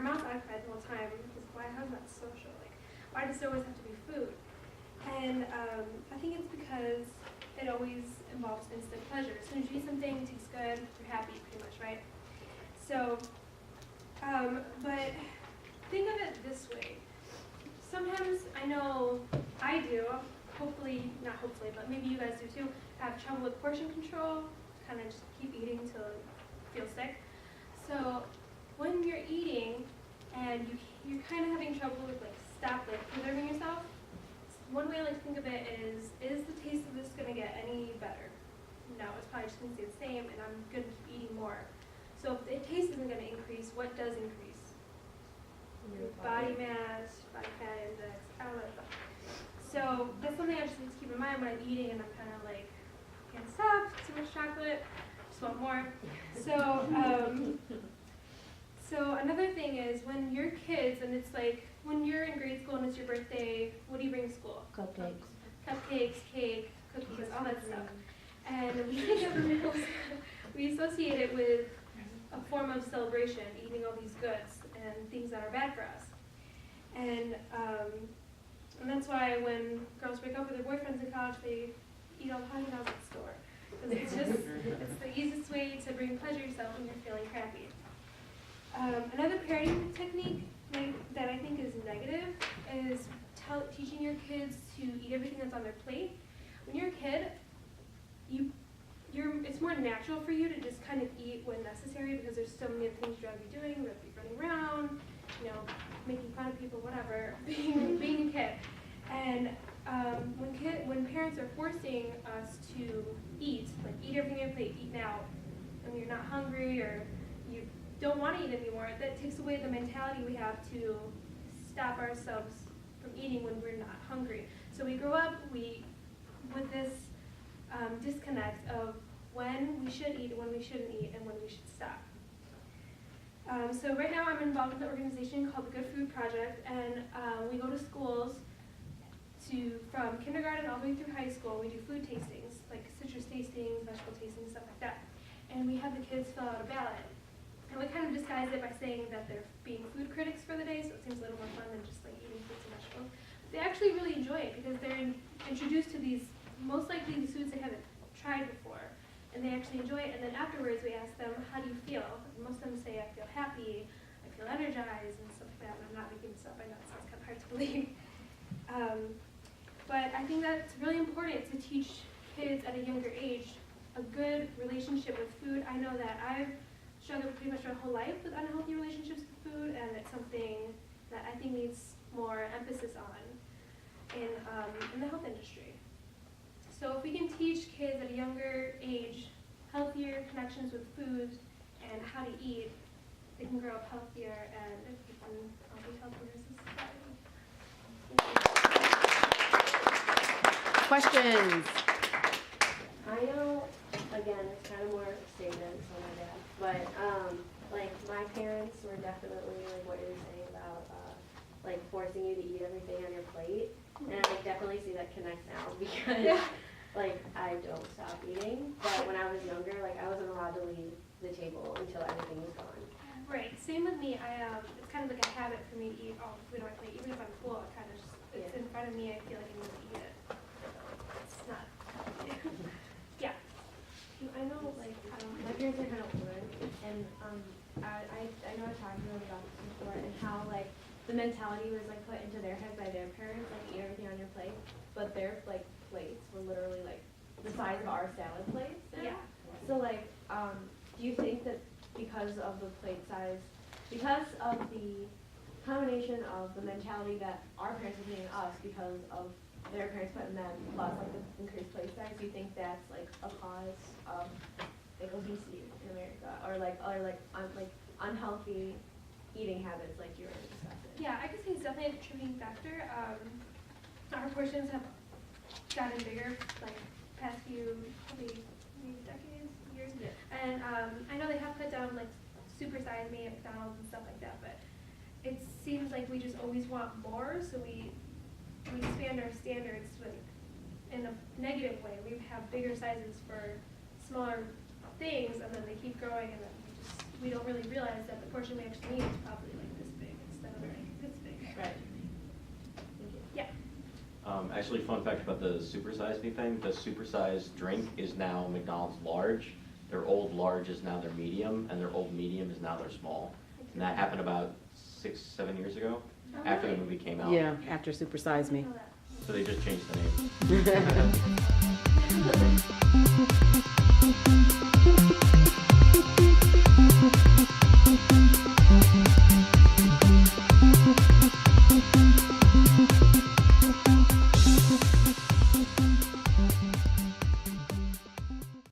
mouth's occupied the whole time because how's that social? Like, why does it always have to be food? And I think it's because it always involves instant pleasure. As soon as you eat something, it tastes good, you're happy pretty much, right? So, but think of it this way. Sometimes, I know I do, hopefully, not hopefully, but maybe you guys do too, have trouble with portion control, kind of just keep eating till you feel sick. So when you're eating and you're kind of having trouble with stop preserving yourself, one way I like to think of it is the taste of this going to get any better? No, it's probably just going to stay the same and I'm going to keep eating more. So if the taste isn't going to increase, what does increase? Your body mass, body fat index, all that stuff. So that's something I just need to keep in mind when I'm eating and I'm kind of like, can't stop, too much chocolate, just want more. So another thing is when you're kids and it's like, when you're in grade school and it's your birthday, what do you bring to school? Cupcakes. Cupcakes, cake, cookies, all that stuff. And we associate it with a form of celebration, eating all these goods and things that are bad for us. And that's why when girls break up with their boyfriends in college, they eat all the hot dogs at the store. Because it's the easiest way to bring pleasure to yourself when you're feeling crappy. Another parenting technique that I think is negative is teaching your kids to eat everything that's on their plate. When you're a kid, it's more natural for you to just kind of eat when necessary because there's so many other things you'd rather be doing. You'd rather be running around, making fun of people, whatever, being a kid. And when parents are forcing us to eat, like eat everything on your plate, eat now, and you're not hungry or you don't want to eat anymore, that takes away the mentality we have to stop ourselves from eating when we're not hungry. So we grow up with this disconnect of when we should eat and when we shouldn't eat and when we should stop. So right now I'm involved with an organization called the Good Food Project, and we go to schools from kindergarten all the way through high school. We do food tastings, like citrus tastings, vegetable tastings, stuff like that. And we have the kids fill out a ballot. And we kind of disguise it by saying that they're being food critics for the day, so it seems a little more fun than just like eating fruits and vegetables. But they actually really enjoy it because they're introduced to these, most likely these foods they haven't tried before. And they actually enjoy it, and then afterwards we ask them, how do you feel? And most of them say, I feel happy, I feel energized, and stuff like that. And I'm not making this up, I know it sounds kind of hard to believe. But I think that it's really important to teach kids at a younger age a good relationship with food. I know that I've struggled pretty much my whole life with unhealthy relationships with food, and it's something that I think needs more emphasis on in the health industry. So if we can teach kids at a younger age healthier connections with food and how to eat, they can grow up healthier and we can all be healthier as a society. Questions? I know, again, it's kind of more statements on my dad, but like my parents were definitely like what you're saying about like forcing you to eat everything on your plate, and I like, definitely see that connect now because like I don't stop eating, but when I was younger, like I wasn't allowed to leave the table until everything was gone. Right. Same with me. It's kind of like a habit for me to eat all the food on my plate, even if I'm full. It kind of just it's in front of me. I feel like I need to eat it. It's not. Yeah. I know, like, my parents are kind of older, and I know I talked to them about this before, and how, like, the mentality was, like, put into their head by their parents, like, eat everything on your plate, but their, like, plates were literally, like, the size of our salad plates. Yeah. So, like, do you think that because of the plate size, because of the combination of the mentality that our parents were giving us because of their parents putting them, plus like the increased plate size, do you think that's like a cause of like obesity in America, or like unhealthy eating habits like you were discussing? Yeah, I could say it's definitely a contributing factor. Our portions have gotten bigger, like past few maybe decades, years, and I know they have cut down like supersized me at McDonald's and stuff like that, but it seems like we just always want more, so we expand our standards in a negative way. We have bigger sizes for smaller things, and then they keep growing, and then we don't really realize that the portion we actually need is probably like this big. instead of like this big. Right. Actually, fun fact about the supersize me thing, the supersized drink is now McDonald's large. Their old large is now their medium, and their old medium is now their small. And that happened about 6-7 years ago, Oh, after the really? movie came out. Yeah, after Super Size I Me. didn't know that. So they just changed the name.